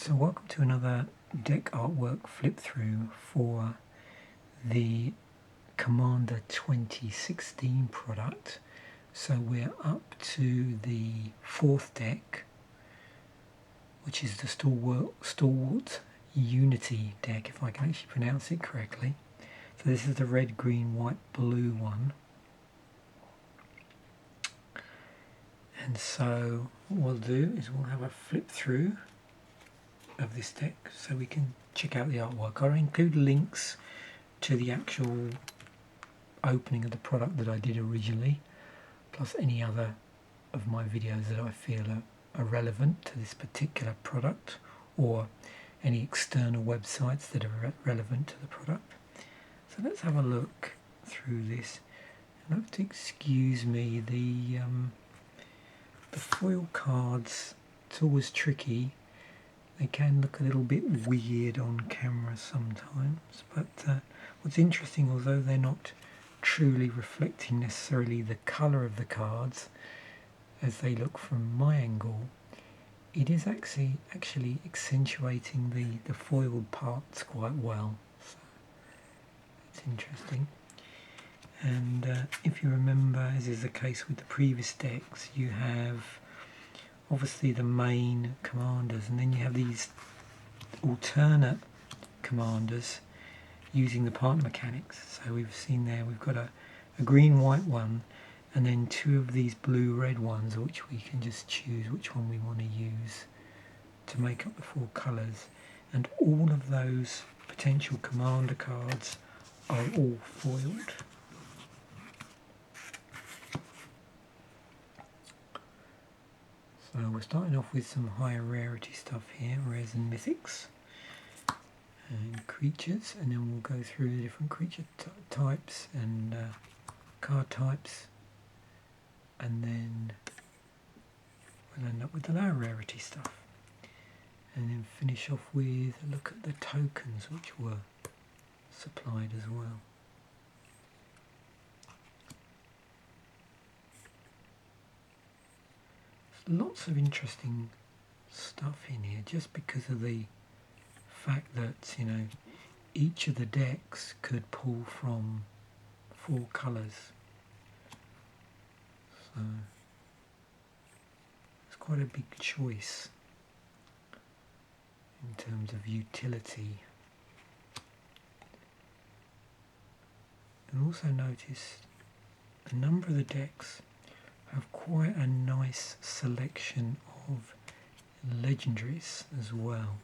So welcome to another deck artwork flip through for the Commander 2016 product. So we're up to the fourth deck, which is the Stalwart Unity deck, if I can actually pronounce it correctly. So this is the red, green, white, blue one. And so what we'll do is we'll have a flip through of this deck so we can check out the artwork. I'll include links to the actual opening of the product that I did originally, plus any other of my videos that I feel are relevant to this particular product, or any external websites that are relevant to the product. So let's have a look through this. You'll have to excuse me, the foil cards, it's always tricky. They can look a little bit weird on camera sometimes, but what's interesting, although they're not truly reflecting necessarily the colour of the cards as they look from my angle, it is actually accentuating the foiled parts quite well. So it's interesting. And if you remember, as is the case with the previous decks, you have obviously the main commanders, and then you have these alternate commanders using the partner mechanics. So we've seen there, we've got a green-white one, and then two of these blue-red ones, which we can just choose which one we want to use to make up the four colours. And all of those potential commander cards are all foiled. So we're starting off with some higher rarity stuff here, rares and mythics and creatures, and then we'll go through the different creature types and card types, and then we'll end up with the lower rarity stuff, and then finish off with a look at the tokens which were supplied as well. Lots of interesting stuff in here, just because of the fact that, you know, each of the decks could pull from four colours. So it's quite a big choice in terms of utility. And also notice a number of the decks have quite a nice selection of legendaries as well.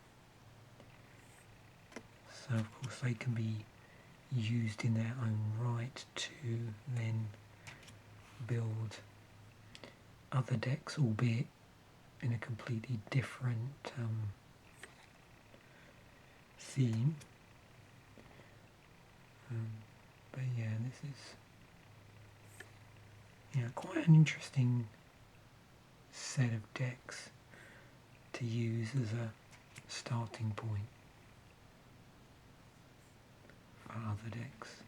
So of course they can be used in their own right to then build other decks, albeit in a completely different theme. But yeah, this is quite an interesting set of decks to use as a starting point for other decks.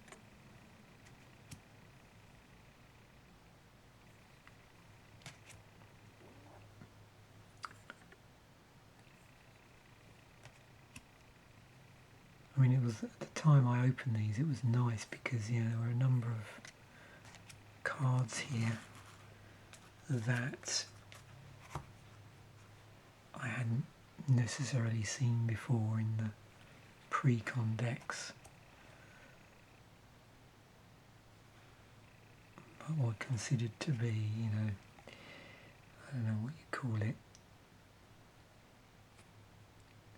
I mean, it was at the time I opened these, it was nice because, you know, there were a number of cards here that I hadn't necessarily seen before in the pre-con decks, but were considered to be, you know, I don't know what you call it,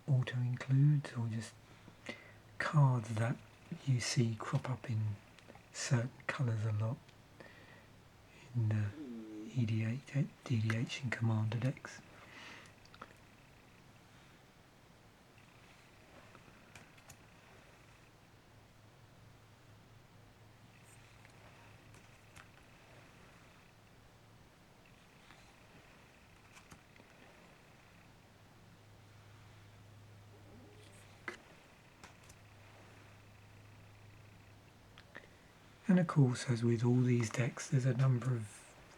auto-includes, or just cards that you see crop up in certain colours a lot in EDH and Commander decks. And of course, as with all these decks, there's a number of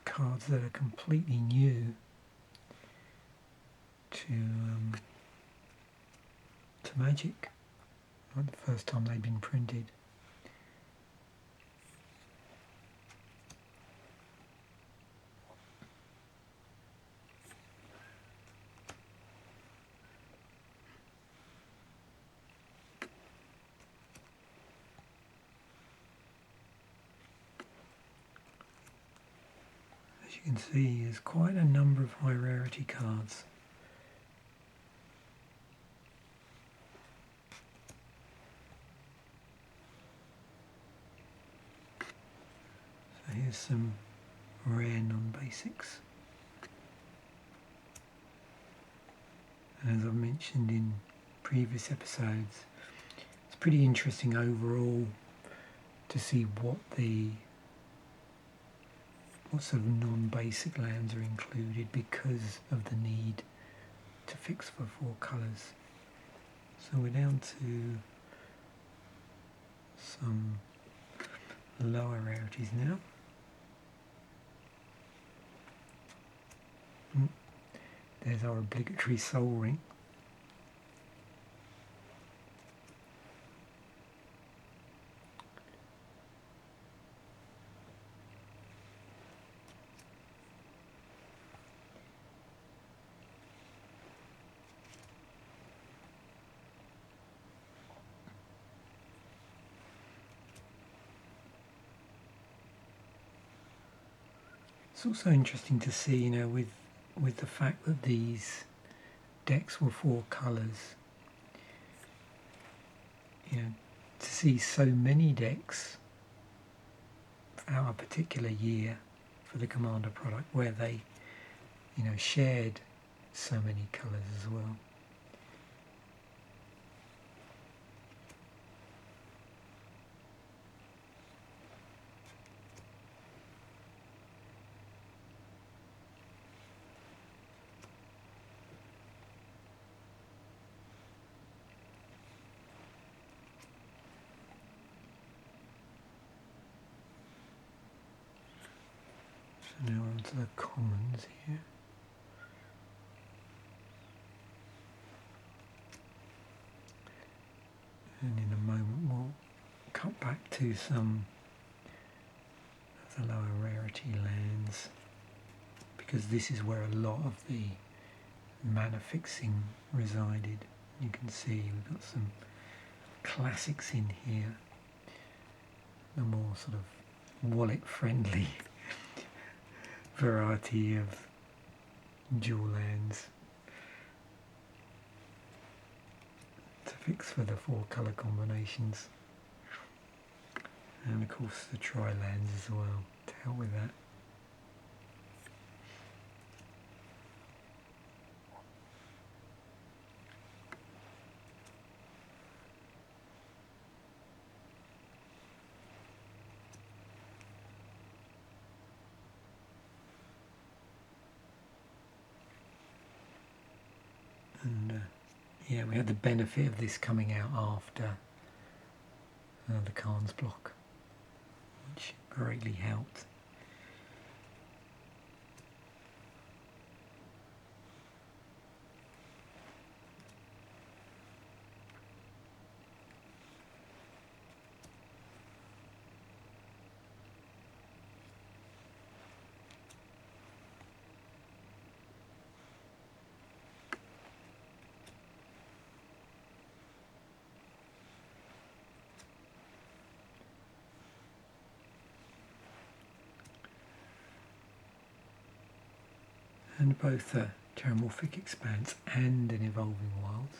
cards that are completely new to magic, like the first time they'd been printed. As you can see, there's quite a number of high rarity cards. So here's some rare non-basics. And as I've mentioned in previous episodes, it's pretty interesting overall to see what sort of non-basic lands are included because of the need to fix for 4 colours. So we're down to some lower rarities now. There's our obligatory soul ring. It's also interesting to see, you know, with the fact that these decks were 4 colours, you know, to see so many decks out a particular year for the Commander product where they, you know, shared so many colours as well. So now we're onto the commons here. And in a moment we'll cut back to some of the lower rarity lands, because this is where a lot of the mana fixing resided. You can see we've got some classics in here, the more sort of wallet friendly variety of dual lands to fix for the 4 colour combinations, and of course the tri-lands as well to help with that. And yeah, we had the benefit of this coming out after the Khan's block, which greatly helped. And both a Terramorphic Expanse and an Evolving Wilds.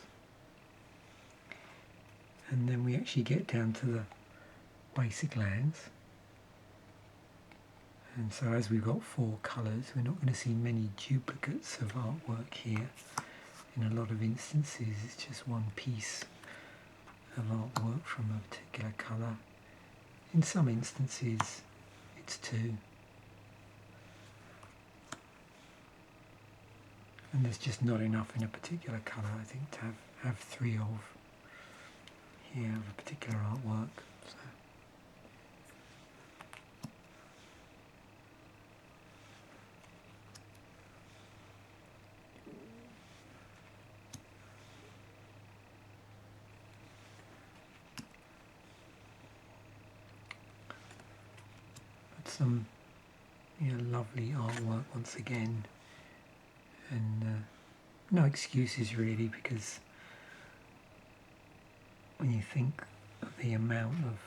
And then we actually get down to the basic lands. And so as we've got 4 colours, we're not going to see many duplicates of artwork here. In a lot of instances it's just one piece of artwork from a particular colour. In some instances it's 2. And there's just not enough in a particular colour, I think, to have 3 of here of a particular artwork. So. some lovely artwork once again, and no excuses really, because when you think of the amount of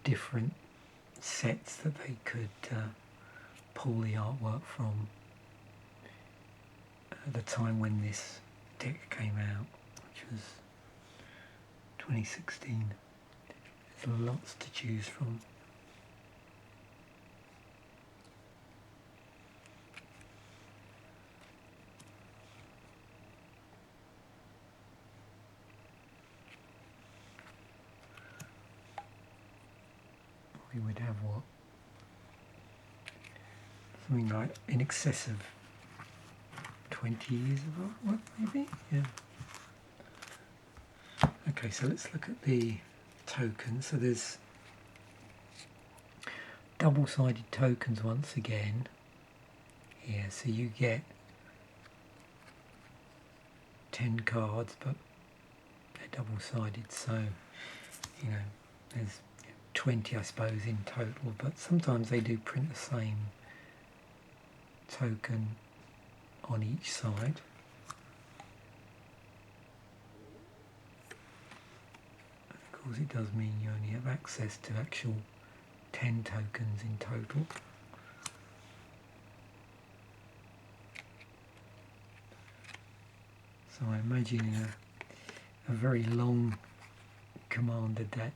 different sets that they could pull the artwork from at the time when this deck came out, which was 2016, there's lots to choose from. We would have what? Something like in excess of 20 years of artwork, maybe? Yeah. Okay, so let's look at the tokens. So there's double-sided tokens once again here. So you get 10 cards, but they're double-sided, so there's 20 I suppose in total, but sometimes they do print the same token on each side. Of course it does mean you only have access to actual 10 tokens in total. So I imagine in a very long Commander deck,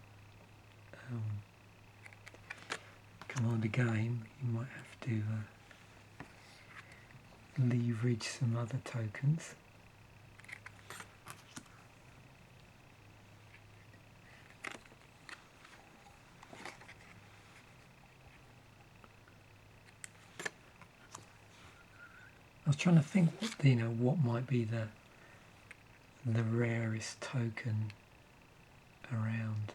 Commander game, you might have to leverage some other tokens. I was trying to think what might be the rarest token around.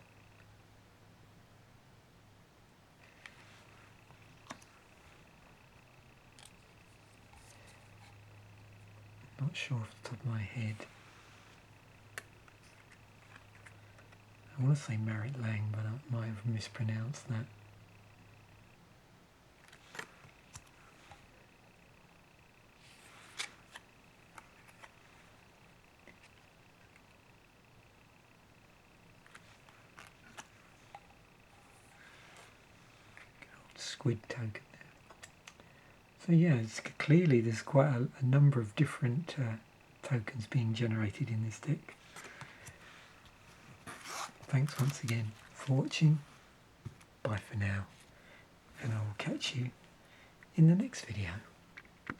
Not sure off the top of my head. I want to say Marit Lang, but I might have mispronounced that. Squid token there. So yeah, clearly there's quite a number of different tokens being generated in this deck. Thanks once again for watching. Bye for now, and I will catch you in the next video.